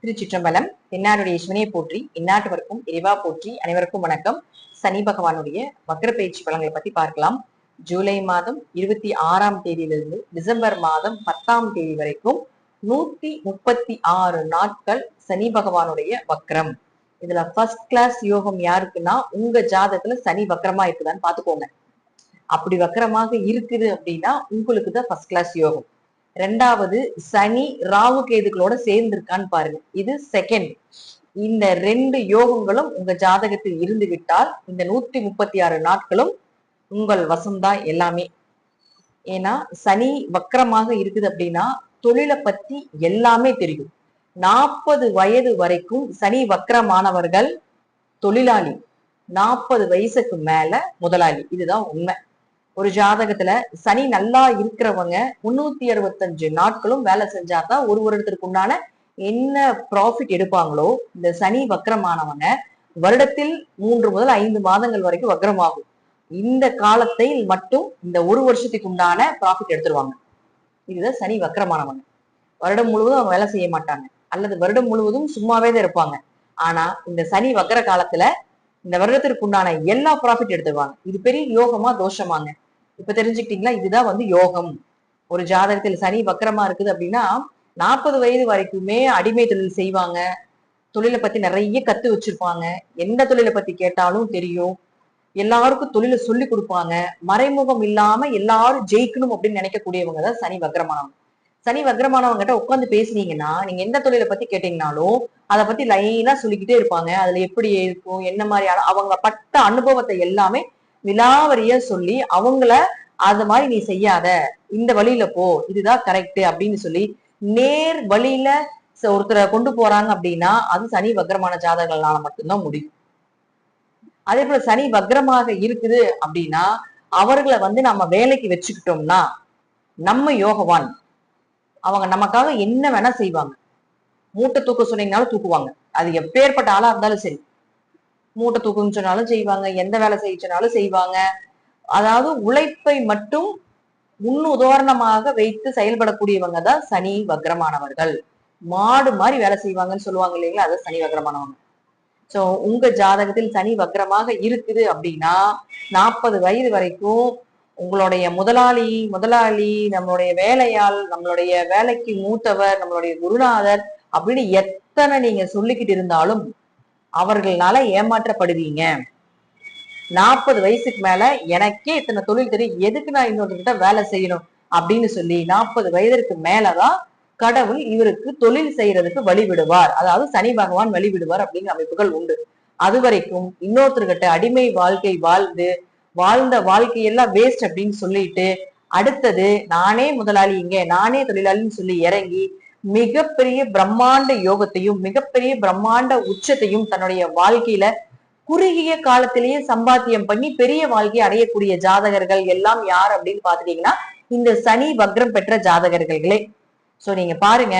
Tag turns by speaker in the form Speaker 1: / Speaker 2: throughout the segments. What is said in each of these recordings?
Speaker 1: திருச்சிற்றம்பலம். என்னாருடைய சிவனையை போற்றி, இந்நாட்டவருக்கும் இறைவா போற்றி. அனைவருக்கும் வணக்கம். சனி பகவானுடைய வக்ர பயிற்சி பலன்களை பத்தி பார்க்கலாம். ஜூலை மாதம் 26ஆம் தேதியிலிருந்து டிசம்பர் மாதம் 10ஆம் தேதி வரைக்கும் 136 நாட்கள் சனி பகவானுடைய வக்ரம். இதுல ஃபர்ஸ்ட் கிளாஸ் யோகம் யாருக்குன்னா, உங்க ஜாதகத்துல சனி வக்ரமா இருக்குதான்னு பாத்துக்கோங்க. அப்படி வக்ரமாக இருக்குது அப்படின்னா உங்களுக்கு தான் ஃபர்ஸ்ட் கிளாஸ் யோகம். ரெண்டாவது, சனி ராகு கேதுகளோட சேர்ந்து இருக்கான்னு பாருங்க, இது செகண்ட். இந்த ரெண்டு யோகங்களும் உங்க ஜாதகத்தில் இருந்து விட்டால் இந்த 136 நாட்களும் உங்கள் வசம்தான் எல்லாமே. ஏன்னா சனி வக்ரமாக இருக்குது அப்படின்னா தொழிலை பத்தி எல்லாமே தெரியும். 40 வயது வரைக்கும் சனி வக்ரமானவர்கள் தொழிலாளி, 40 வயசுக்கு மேல முதலாளி. இதுதான் உண்மை. ஒரு ஜாதகத்துல சனி நல்லா இருக்கிறவங்க 365 நாட்களும் வேலை செஞ்சாதான் ஒரு வருடத்திற்கு உண்டான என்ன ப்ராஃபிட் எடுப்பாங்களோ, இந்த சனி வக்ரமானவங்க வருடத்தில் 3 முதல் 5 மாதங்கள் வரைக்கும் வக்ரமாகும். இந்த காலத்தை மட்டும் இந்த ஒரு வருஷத்துக்கு உண்டான ப்ராஃபிட் எடுத்துருவாங்க. இதுதான் சனி வக்ரமானவங்க. வருடம் முழுவதும் அவங்க வேலை செய்ய மாட்டாங்க, அல்லது வருடம் முழுவதும் சும்மாவே தான் இருப்பாங்க. ஆனா இந்த சனி வக்ர காலத்துல இந்த வருடத்திற்கு உண்டான எல்லா ப்ராஃபிட் எடுத்துருவாங்க. இது பெரிய யோகமா தோஷமாங்க? இப்ப தெரிஞ்சுக்கிட்டீங்களா? இதுதான் யோகம். ஒரு ஜாதகத்தில் சனி வக்ரமா இருக்குது அப்படின்னா 40 வயது வரைக்குமே அடிமை தொழில் செய்வாங்க. தொழிலை பத்தி நிறைய கத்து வச்சிருப்பாங்க. எந்த தொழிலை பத்தி கேட்டாலும் தெரியும். எல்லாருக்கும் தொழிலை சொல்லி கொடுப்பாங்க. மறைமுகம் இல்லாம எல்லாரும் ஜெயிக்கணும் அப்படின்னு நினைக்கக்கூடியவங்க தான் சனி வக்ரமானவங்க. சனி வக்ரமானவங்க கிட்ட உட்காந்து பேசுனீங்கன்னா, நீங்க எந்த தொழிலை பத்தி கேட்டீங்கன்னாலும் அதை பத்தி லைனா சொல்லிக்கிட்டே இருப்பாங்க. அதுல எப்படி இருக்கும், என்ன மாதிரியான அவங்க பட்ட அனுபவத்தை எல்லாமே விலாவரியா சொல்லி அவங்கள அது மாதிரி நீ செய்யாத, இந்த வழியில போ, இதுதான் கரெக்ட் அப்படின்னு சொல்லி நேர் வழியில ஒருத்தரை கொண்டு போறாங்க அப்படின்னா அது சனி வக்ரமான ஜாதகங்களால மட்டும்தான் முடியும். அதே போல சனி வக்ரமாக இருக்குது அப்படின்னா அவர்களை நம்ம வேலைக்கு வச்சுக்கிட்டோம்னா நம்ம யோகவான். அவங்க நமக்காக என்ன வேணா செய்வாங்க. மூட்டை தூக்க சொன்னீங்கனாலும் தூக்குவாங்க. அது எப்பேற்பட்ட ஆளா இருந்தாலும் சரி. மூட்டை தூக்குன்னு சொன்னாலும் செய்வாங்க, எந்த வேலை செய்யனாலும் செய்வாங்க. அதாவது உழைப்பை மட்டும் முன் உதாரணமாக வைத்து செயல்படக்கூடியவங்க தான் சனி வக்ரமானவர்கள். மாடு மாதிரி வேலை செய்வாங்கன்னு சொல்லுவாங்க இல்லைங்களா, அது சனி வக்ரமானவங்க. சோ உங்க ஜாதகத்தில் சனி வக்ரமாக இருக்குது அப்படின்னா 40 வயது வரைக்கும் உங்களுடைய முதலாளி, நம்மளுடைய வேலையாள், நம்மளுடைய வேலைக்கு மூத்தவர், நம்மளுடைய குருநாதர் அப்படின்னு எத்தனை நீங்க சொல்லிக்கிட்டு இருந்தாலும் அவர்களால ஏமாற்றப்படுவீங்க. 40 வயசுக்கு மேல எனக்கே இத்தனை தொழில் தெரியும், எதுக்கு நான் இன்னொருக்கிட்ட வேலை செய்யணும் அப்படின்னு சொல்லி 40 வயதிற்கு மேலதான் கடவுள் இவருக்கு தொழில் செய்யறதுக்கு வழிவிடுவார். அதாவது சனி பகவான் வழிவிடுவார் அப்படிங்கிற அமைப்புகள் உண்டு. அது வரைக்கும் இன்னொருத்தர்கிட்ட அடிமை வாழ்க்கை வாழ்ந்த வாழ்க்கையெல்லாம் வேஸ்ட் அப்படின்னு சொல்லிட்டு அடுத்தது நானே முதலாளி, இங்க நானே தொழிலாளின்னு சொல்லி இறங்கி மிகப்பெரிய பிரம்மாண்ட யோகத்தையும் மிகப்பெரிய பிரம்மாண்ட உச்சத்தையும் தன்னுடைய வாழ்க்கையில குறுகிய காலத்திலேயே சம்பாத்தியம் பண்ணி பெரிய வாழ்க்கையை அடையக்கூடிய ஜாதகர்கள் எல்லாம் யார் அப்படின்னு பாத்துட்டீங்கன்னா இந்த சனி வக்ரம் பெற்ற ஜாதகர்களே. சோ நீங்க பாருங்க,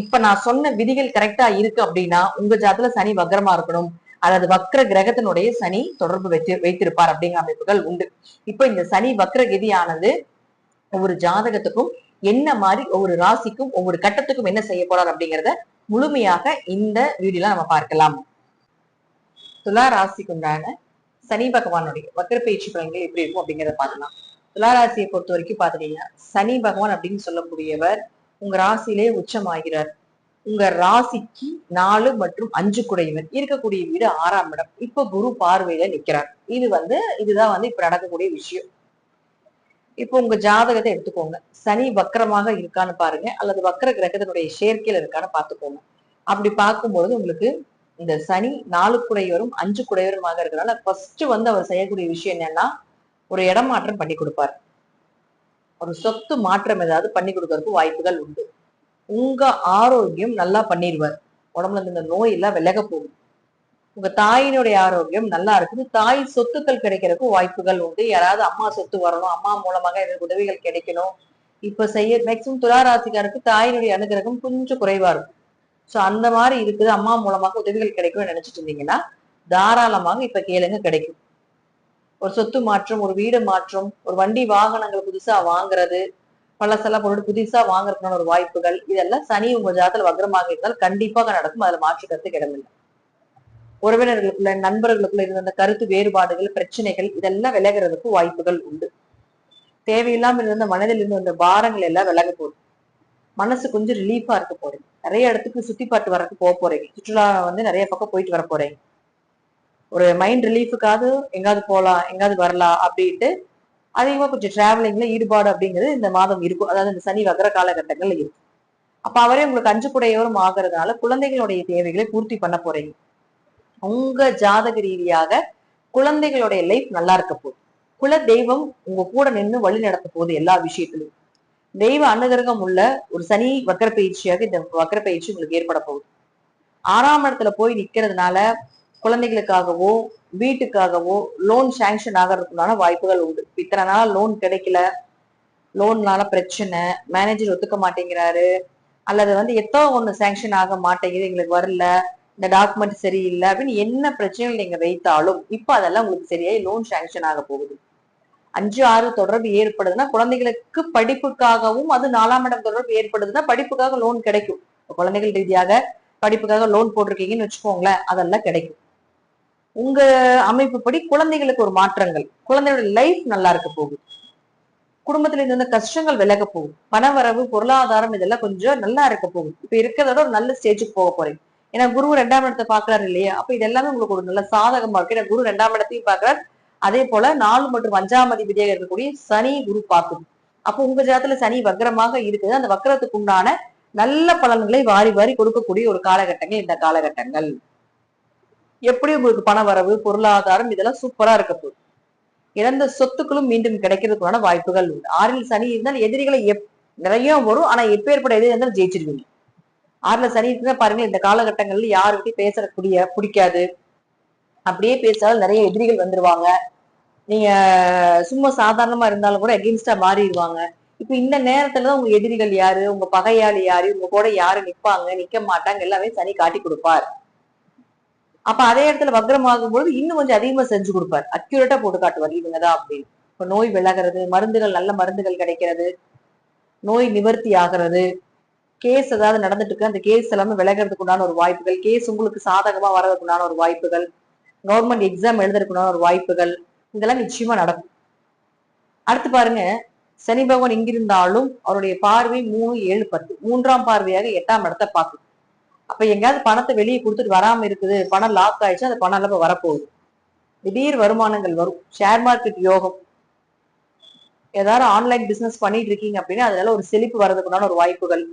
Speaker 1: இப்ப நான் சொன்ன விதிகள் கரெக்டா இருக்கு அப்படின்னா உங்க ஜாதகத்துல சனி வக்ரமா இருக்கணும், அல்லது வக்ர கிரகத்தினுடைய சனி தொடர்பு வைத்திருப்பார் அப்படிங்கிற அமைப்புகள் உண்டு. இப்ப இந்த சனி வக்ர கதியானது ஒவ்வொரு ஜாதகத்துக்கும் என்ன மாதிரி, ஒவ்வொரு ராசிக்கும் ஒவ்வொரு கட்டத்துக்கும் என்ன செய்ய போறார் அப்படிங்கிறத முழுமையாக இந்த வீடியோல நம்ம பார்க்கலாம். துலா ராசிக்கு உண்டான சனி பகவானுடைய வக்ர பயிற்சி பலன்கள் எப்படி இருக்கும் அப்படிங்கிறத பார்க்கலாம். துலா ராசியை பொறுத்த வரைக்கும் பாத்துட்டீங்கன்னா சனி பகவான் அப்படின்னு சொல்லக்கூடியவர் உங்க ராசியிலே உச்சமாகிறார். உங்க ராசிக்கு 4 மற்றும் 5 குடையவர், இருக்கக்கூடிய வீடு 6ஆம் இடம். இப்ப குரு பார்வையில நிக்கிறார். இதுதான் இப்ப நடக்கக்கூடிய விஷயம். இப்போ உங்க ஜாதகத்தை எடுத்துக்கோங்க. சனி வக்ரமாக இருக்கான்னு பாருங்க, அல்லது வக்ர கிரகத்தினுடைய சேர்க்கையில இருக்கான்னு பாத்துக்கோங்க. அப்படி பார்க்கும்போது உங்களுக்கு இந்த சனி 4 குடையவரும் 5 குடையவருமாக இருக்கிறனால ஃபர்ஸ்ட் அவர் செய்யக்கூடிய விஷயம் என்னன்னா, ஒரு இடமாற்றம் பண்ணி கொடுப்பார். ஒரு சொத்து மாற்றம் ஏதாவது பண்ணி கொடுக்கறதுக்கு வாய்ப்புகள் உண்டு. உங்க ஆரோக்கியம் நல்லா பண்ணிடுவார். உடம்புல இந்த நோய் எல்லாம் விலக போகும். உங்க தாயினுடைய ஆரோக்கியம் நல்லா இருக்குது. தாய் சொத்துக்கள் கிடைக்கிறதுக்கு வாய்ப்புகள் உண்டு. யாராவது அம்மா சொத்து வரணும், அம்மா மூலமாக எனக்கு உதவிகள் கிடைக்கணும். இப்ப மேக்சிமம் துலா ராசிக்காருக்கு தாயினுடைய அனுகிரகம் கொஞ்சம் குறைவா இருக்கும். சோ அந்த மாதிரி இருக்குது, அம்மா மூலமாக உதவிகள் கிடைக்கும்னு நினைச்சிட்டு இருந்தீங்கன்னா தாராளமாக இப்ப கேளுங்க, கிடைக்கும். ஒரு சொத்து மாற்றம், ஒரு வீடு மாற்றம், ஒரு வண்டி வாகனங்கள் புதுசா வாங்குறது, பழசெல்லாம் போட்டு புதுசா வாங்குறதுக்கான ஒரு வாய்ப்புகள், இதெல்லாம் சனி உங்க ஜாதத்துல வக்ரமாக இருந்தால் கண்டிப்பாக நடக்கும். அதுல மாற்று கருத்துக்கு இடமில்லை. உறவினர்களுக்குள்ள, நண்பர்களுக்குள்ள இருந்த அந்த கருத்து வேறுபாடுகள், பிரச்சனைகள் இதெல்லாம் விலகிறதுக்கு வாய்ப்புகள் உண்டு. தேவையில்லாம இருந்த மனதில் இருந்து வந்த பாரங்கள் எல்லாம் விலக போகுது. மனசு கொஞ்சம் ரிலீஃபா இருக்க போறீங்க. நிறைய இடத்துக்கு சுத்தி பார்த்து வர்றதுக்கு போக போறீங்க. சுற்றுலா நிறைய பக்கம் போயிட்டு வர போறீங்க. ஒரு மைண்ட் ரிலீஃபுக்காவது எங்காவது போலாம், எங்காவது வரலாம் அப்படின்ட்டு அதிகமா கொஞ்சம் டிராவலிங்ல ஈடுபாடு அப்படிங்கிறது இந்த மாதம் இருக்கும். அதாவது இந்த சனி வகர காலகட்டங்கள்ல இருக்கும். அப்ப அவரே உங்களுக்கு 5 குடையோரும் ஆகிறதுனால குழந்தைகளுடைய தேவைகளை பூர்த்தி பண்ண போறீங்க. உங்க ஜாதக ரீதியாக குழந்தைகளுடைய லைஃப் நல்லா இருக்க போகுது. குல தெய்வம் உங்க கூட நின்று வழி நடத்த போகுது எல்லா விஷயத்திலும். தெய்வ அனுகிரகம் உள்ள ஒரு சனி வக்கர பயிற்சியாக இந்த வக்கர பயிற்சி உங்களுக்கு ஏற்பட போகுது. 6ஆம் இடத்துல போய் நிக்கிறதுனால குழந்தைகளுக்காகவோ வீட்டுக்காகவோ லோன் சாங்ஷன் ஆகிறதுக்குண்டான வாய்ப்புகள் உண்டு. இத்தனை நாள் லோன் கிடைக்கல, லோன்னால பிரச்சனை, மேனேஜர் ஒத்துக்க மாட்டேங்கிறாரு, அல்லது எத்தோ ஒண்ணு சாங்ஷன் ஆக மாட்டேங்குது, எங்களுக்கு வரல, இந்த டாக்குமெண்ட் சரியில்லை அப்படின்னு என்ன பிரச்சனைகள் நீங்க வைத்தாலும் இப்ப அதெல்லாம் உங்களுக்கு சரியாயி லோன் சாங்ஷன் ஆக போகுது. 5, 6 தொடர்பு ஏற்படுதுன்னா குழந்தைகளுக்கு படிப்புக்காகவும், அது 4ஆம் இடம் தொடர்பு ஏற்படுதுன்னா படிப்புக்காக லோன் கிடைக்கும். குழந்தைகள் ரீதியாக படிப்புக்காக லோன் போட்டிருக்கீங்கன்னு வச்சுக்கோங்களேன், அதெல்லாம் கிடைக்கும். உங்க அமைப்பு படி குழந்தைகளுக்கு ஒரு மாற்றங்கள், குழந்தையோட லைஃப் நல்லா இருக்க போகுது. குடும்பத்துல இருந்த கஷ்டங்கள் விலக போகும். பணவரவு, பொருளாதாரம் இதெல்லாம் கொஞ்சம் நல்லா இருக்க போகுது. இப்ப இருக்கிறதோட ஒரு நல்ல ஸ்டேஜுக்கு போக போறீங்க. ஏன்னா குரு 2ஆம் இடத்தை பாக்குறாரு இல்லையா, அப்ப இது எல்லாமே உங்களுக்கு ஒரு நல்ல சாதகமா இருக்கு. ஏன்னா குரு 2ஆம் இடத்தையும் பாக்குறாரு, அதே போல 4 மற்றும் 5ஆம் அதிபதியாக இருக்கக்கூடிய சனி குரு பார்க்குது. அப்போ உங்க ஜாதத்துல சனி வக்ரமாக இருக்குது. அந்த வக்ரத்துக்கு உண்டான நல்ல பலன்களை வாரி வாரி கொடுக்கக்கூடிய ஒரு காலகட்டங்கள் இந்த காலகட்டங்கள். எப்படி உங்களுக்கு பண வரவு, பொருளாதாரம் இதெல்லாம் சூப்பரா இருக்க போகுது. இழந்த சொத்துக்களும் மீண்டும் கிடைக்கிறதுக்கான வாய்ப்புகள் உண்டு. 6ல் சனி இருந்தால் எதிரிகளை நிறைய வரும். ஆனா எப்பேற்பட்ட எதிரி இருந்தாலும் ஜெயிச்சிருவீங்க. 6ல சனி இருந்தா பாருங்க, இந்த காலகட்டங்கள்ல யாருக்கிட்டையும் பேசக்கூடிய பிடிக்காது. அப்படியே பேசாலும் நிறைய எதிரிகள் வந்துருவாங்க. நீங்க சும்மா சாதாரணமா இருந்தாலும் கூட அகெயின்ஸ்டா மாறிடுவாங்க. இப்ப இந்த நேரத்துலதான் உங்க எதிரிகள் யாரு, உங்க பகையாளி யாரு, உங்க கூட யாரு நிப்பாங்க, நிக்க மாட்டாங்க, எல்லாமே சனி காட்டி கொடுப்பார். அப்ப அதே இடத்துல வக்ரமாகும் பொழுது இன்னும் கொஞ்சம் அதிகமா செஞ்சு கொடுப்பார். அக்யூரேட்டா போட்டு காட்டுவார் இவங்கதான் அப்படின்னு. இப்ப நோய் விலகிறது, மருந்துகள் நல்ல மருந்துகள் கிடைக்கிறது, நோய் நிவர்த்தி ஆகிறது, கேஸ் ஏதாவது நடந்துட்டு இருக்கு அந்த கேஸ் எல்லாமே விலகிறதுக்கு உண்டான ஒரு வாய்ப்புகள், கேஸ் உங்களுக்கு சாதகமா வர்றதுக்கு உண்டான ஒரு வாய்ப்புகள், கவர்மெண்ட் எக்ஸாம் எழுதுறதுக்கு உண்டான ஒரு வாய்ப்புகள், இதெல்லாம் நிச்சயமா நடக்கும். அடுத்து பாருங்க, சனி பகவான் இங்கிருந்தாலும் அவருடைய பார்வை 3, 7, 10 3ஆம் பார்வையாக 8ஆம் இடத்தை பார்க்கும். அப்ப எங்கேயாவது பணத்தை வெளியே கொடுத்துட்டு வராம இருக்குது, பணம் லாக் ஆயிடுச்சு, அந்த பணம் எல்லாம் வரப்போகுது. திடீர் வருமானங்கள் வரும். ஷேர் மார்க்கெட் யோகம், ஏதாவது ஆன்லைன் பிசினஸ் பண்ணிட்டு இருக்கீங்க அப்படின்னா அதனால ஒரு செழிப்பு வர்றதுக்குண்டான ஒரு வாய்ப்புகள்.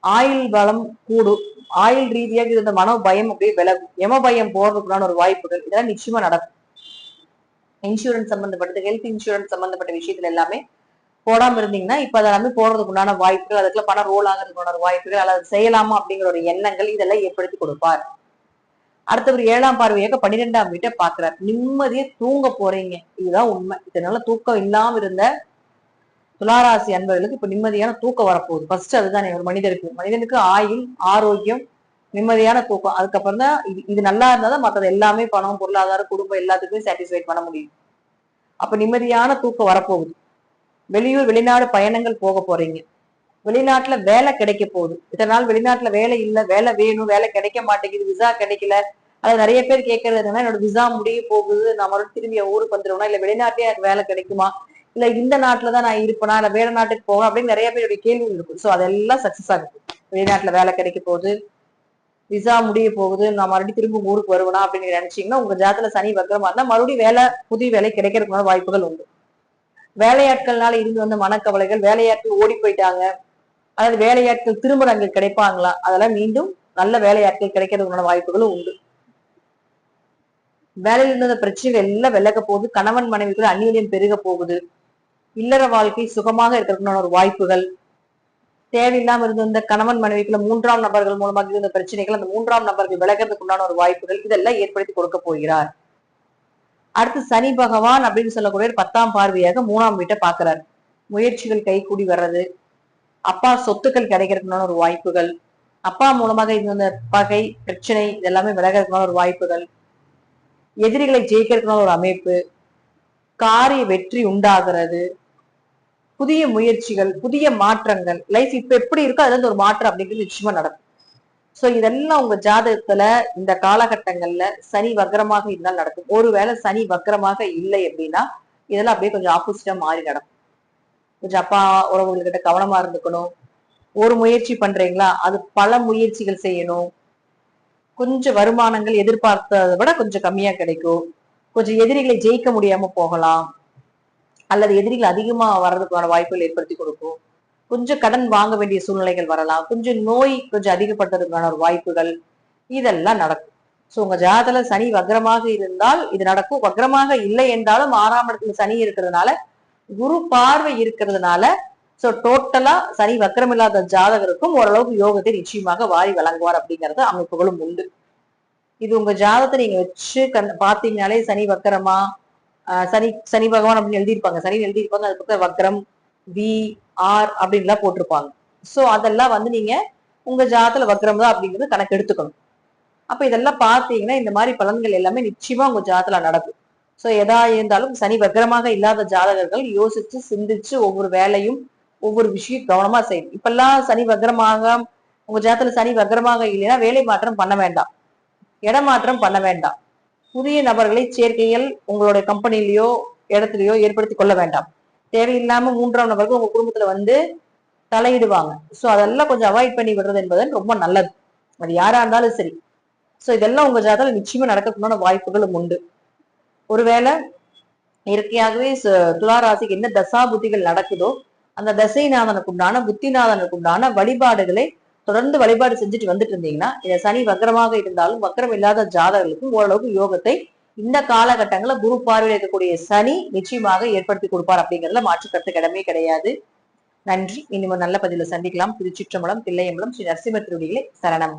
Speaker 1: ஆயுள் பலம் கூடும். ஆயுள் ரீதியாக இருந்த மனோ பயம் அப்படியே விலகும். யம பயம் போறதுக்குண்டான ஒரு வாய்ப்புகள் இதெல்லாம் நிச்சயமா நடக்கும். இன்சூரன்ஸ் சம்பந்தப்பட்டது, ஹெல்த் இன்சூரன்ஸ் சம்பந்தப்பட்ட விஷயத்துல எல்லாமே போடாம இருந்தீங்கன்னா இப்ப அதெல்லாமே போடுறதுக்கு உண்டான வாய்ப்புகள், அதுக்குள்ள பணம் ரோல் ஆகிறதுக்கு வாய்ப்புகள், அல்லது செய்யலாமா அப்படிங்கிற ஒரு எண்ணங்கள் இதெல்லாம் ஏற்படுத்தி கொடுப்பார். அடுத்தவர் 7ஆம் பார்வையாக 12ஆம் வீட்டை பாக்குறாரு. நிம்மதியை தூங்க போறீங்க, இதுதான் உண்மை. இதனால தூக்கம் இல்லாம இருந்த துளாராசி அன்பர்களுக்கு இப்ப நிம்மதியான தூக்கம் வரப்போகுது. ஃபர்ஸ்ட் அதுதானே ஒரு மனிதனுக்கு ஆயுள், ஆரோக்கியம், நிம்மதியான தூக்கம். அதுக்கப்புறம் தான் இது நல்லா இருந்தாதான் மற்றது எல்லாமே பணம், பொருளாதாரம், குடும்பம் எல்லாத்துக்குமே சாட்டிஸ்ஃபை பண்ண முடியும். அப்ப நிம்மதியான தூக்கம் வரப்போகுது. வெளியூர் வெளிநாடு பயணங்கள் போக போறீங்க. வெளிநாட்டுல வேலை கிடைக்க போகுது. இதனால் வெளிநாட்டுல வேலை இல்ல, வேலை வேணும், வேலை கிடைக்க மாட்டேங்குது, விசா கிடைக்கல. அது நிறைய பேர் கேட்கறது என்னன்னா, என்னோட விசா முடிய போகுது, நான் மறுபடியும் திரும்பி என் ஊருக்கு வந்துருவேனா, இல்ல வெளிநாட்டிலே எனக்கு வேலை கிடைக்குமா, இல்ல இந்த நாட்டுலதான் நான் இருப்பேனா, இல்ல வேற நாட்டுக்கு போவேன் அப்படின்னு நிறைய பேருடைய கேள்விகள் இருக்கும். சோ அதெல்லாம் சக்சஸ் ஆகுது. வெளிநாட்டுல வேலை கிடைக்க போகுது, விசா முடிய போகுது, நான் மறுபடியும் திரும்ப ஊருக்கு வருவேனா அப்படின்னு நினைச்சீங்கன்னா உங்க ஜாதத்துல சனி வக்கரமா இருந்தா மறுபடியும் வேலை, புதிய வேலை கிடைக்கிறதுக்கான வாய்ப்புகள் உண்டு. வேலையாட்கள்னால இருந்து வந்த மனக்கவலைகள், வேலையாட்கள் ஓடி போயிட்டாங்க, அதாவது வேலையாட்கள் திரும்ப அங்க கிடைப்பாங்களா, அதெல்லாம் மீண்டும் நல்ல வேலையாட்கள் கிடைக்கிறதுக்கான வாய்ப்புகளும் உண்டு. வேலையில் இருந்த பிரச்சனைகள் எல்லாம் விலக போகுது. கணவன் மனைவிக்குள்ள அந்நியம் பெருக போகுது. இல்லற வாழ்க்கை சுகமாக இருக்கிறதுக்கான ஒரு வாய்ப்புகள். தேவையில்லாம இருந்த கணவன் மனைவிக்குள்ள 3ஆம் நபர்கள் மூலமாக இருந்த பிரச்சனைகள் அந்த 3ஆம் நபர்கள் விலகிறதுக்கு உண்டான ஒரு வாய்ப்புகள் இதெல்லாம் ஏற்படுத்தி கொடுக்க போகிறார். அடுத்து சனி பகவான் அப்படின்னு சொல்லக்கூடிய 10ஆம் பார்வையாக 3ஆம் வீட்டை பாக்குறாரு. முயற்சிகள் கைகூடி வர்றது, அப்பா சொத்துக்கள் கிடைக்கிறதுக்கான ஒரு வாய்ப்புகள், அப்பா மூலமாக இருந்த பகை பிரச்சனை இதெல்லாமே விலகிறதுக்கான ஒரு வாய்ப்புகள், எதிரிகளை ஜெயிக்கிறதுக்கான ஒரு அமைப்பு, காரிய வெற்றி உண்டாகிறது, புதிய முயற்சிகள், புதிய மாற்றங்கள், லைஃப் இப்ப எப்படி இருக்கோ அதுல இருந்து ஒரு மாற்றம் அப்படிங்கிறது நிச்சயமா நடக்கும். சோ இதெல்லாம் உங்க ஜாதகத்துல இந்த காலகட்டங்கள்ல சனி வக்ரமாக இருந்தால் நடக்கும். ஒருவேளை சனி வக்ரமாக இல்லை அப்படின்னா இதெல்லாம் அப்படியே கொஞ்சம் ஆப்போசிட்டா மாறி நடக்கும். கொஞ்சம் அப்பா உறவுகள்கிட்ட கவனமா இருந்துக்கணும். ஒரு முயற்சி பண்றீங்களா அது பல முயற்சிகள் செய்யணும். கொஞ்சம் வருமானங்கள் எதிர்பார்த்ததை விட கொஞ்சம் கம்மியா கிடைக்கும். கொஞ்சம் எதிரிகளை ஜெயிக்க முடியாம போகலாம், அல்லது எதிரிகள் அதிகமா வர்றதுக்கான வாய்ப்புகள் ஏற்படுத்தி கொடுக்கும். கொஞ்சம் கடன் வாங்க வேண்டிய சூழ்நிலைகள் வரலாம். கொஞ்சம் நோய் கொஞ்சம் அதிகப்படுத்துறதுக்கான ஒரு வாய்ப்புகள் இதெல்லாம் நடக்கும். சோ உங்க ஜாதகத்துல சனி வக்ரமாக இருந்தால் இது நடக்கும். வக்ரமாக இல்லை என்றாலும் 6ஆம் இடத்துல சனி இருக்கிறதுனால, குரு பார்வை இருக்கிறதுனால, சோ டோட்டலா சனி வக்ரம் இல்லாத ஜாதகருக்கும் ஓரளவுக்கு யோகத்தை நிச்சயமாக வாரி வழங்குவார் அப்படிங்கறது அமைப்புகளும் உண்டு. இது உங்க ஜாதகத்தை நீங்க வச்சு பாத்தீங்கன்னாலே சனி வக்கரமா, சனி சனி பகவான் அப்படின்னு எழுதியிருப்பாங்க. சனி எழுதியிருப்பாங்க, அது பக்கம் வக்ரம், வி ஆர் அப்படின்லாம் போட்டிருப்பாங்க. சோ அதெல்லாம் வந்து நீங்க உங்க ஜாதகத்துல வக்ரம் தான் அப்படிங்கிறது கணக்கு எடுத்துக்கணும். அப்ப இதெல்லாம் பாத்தீங்கன்னா இந்த மாதிரி பலன்கள் எல்லாமே நிச்சயமா உங்க ஜாதகத்துல நடக்கும். சோ எதா இருந்தாலும் சனி வக்ரமாக இல்லாத ஜாதகர்கள் யோசிச்சு சிந்திச்சு ஒவ்வொரு வேலையும் ஒவ்வொரு விஷயம் கவனமா செய்யணும். இப்பெல்லாம் சனி வக்ரமாக உங்க ஜாதகத்துல சனி வக்ரமாக இல்லைன்னா வேலை மாற்றம் பண்ண வேண்டாம், இடமாற்றம் பண்ண வேண்டாம், புதிய நபர்களை சேர்க்கைகள் உங்களுடைய கம்பெனிலயோ இடத்துலயோ ஏற்படுத்தி கொள்ள வேண்டாம். தேவையில்லாம 3ஆம் நபர்கள் உங்க குடும்பத்துல வந்து தலையிடுவாங்க. சோ அதெல்லாம் கொஞ்சம் அவாய்ட் பண்ணி விடுறது என்பது ரொம்ப நல்லது. அது யாரா இருந்தாலும் சரி. சோ இதெல்லாம் உங்க ஜாதகத்துல நிச்சயமா நடக்கக்கூடிய வாய்ப்புகளும் உண்டு. ஒருவேளை இயற்கையாகவே துலா ராசிக்கு என்ன தசா புத்திகள் நடக்குதோ அந்த தசைநாதனுக்கு உண்டான புத்திநாதனுக்கு உண்டான வழிபாடுகளை தொடர்ந்து வழிபாடு செஞ்சுட்டு வந்துட்டு இருந்தீங்கன்னா, இத சனி வக்ரமாக இருந்தாலும் வக்ரம் இல்லாத ஜாதகர்களுக்கும் ஓரளவுக்கு யோகத்தை இந்த காலகட்டங்கள்ல குரு பார்வையில் இருக்கக்கூடிய சனி நிச்சயமாக ஏற்படுத்தி கொடுப்பார் அப்படிங்கிறதுல மாற்று கருத்துக்கு இடமே கிடையாது. நன்றி. இனிமே நல்ல பதில சந்திக்கலாம். திருச்சிற்றம்பலம், தில்லையம்பலம், ஸ்ரீ நரசிம்ம திருவடிகளே சரணம்.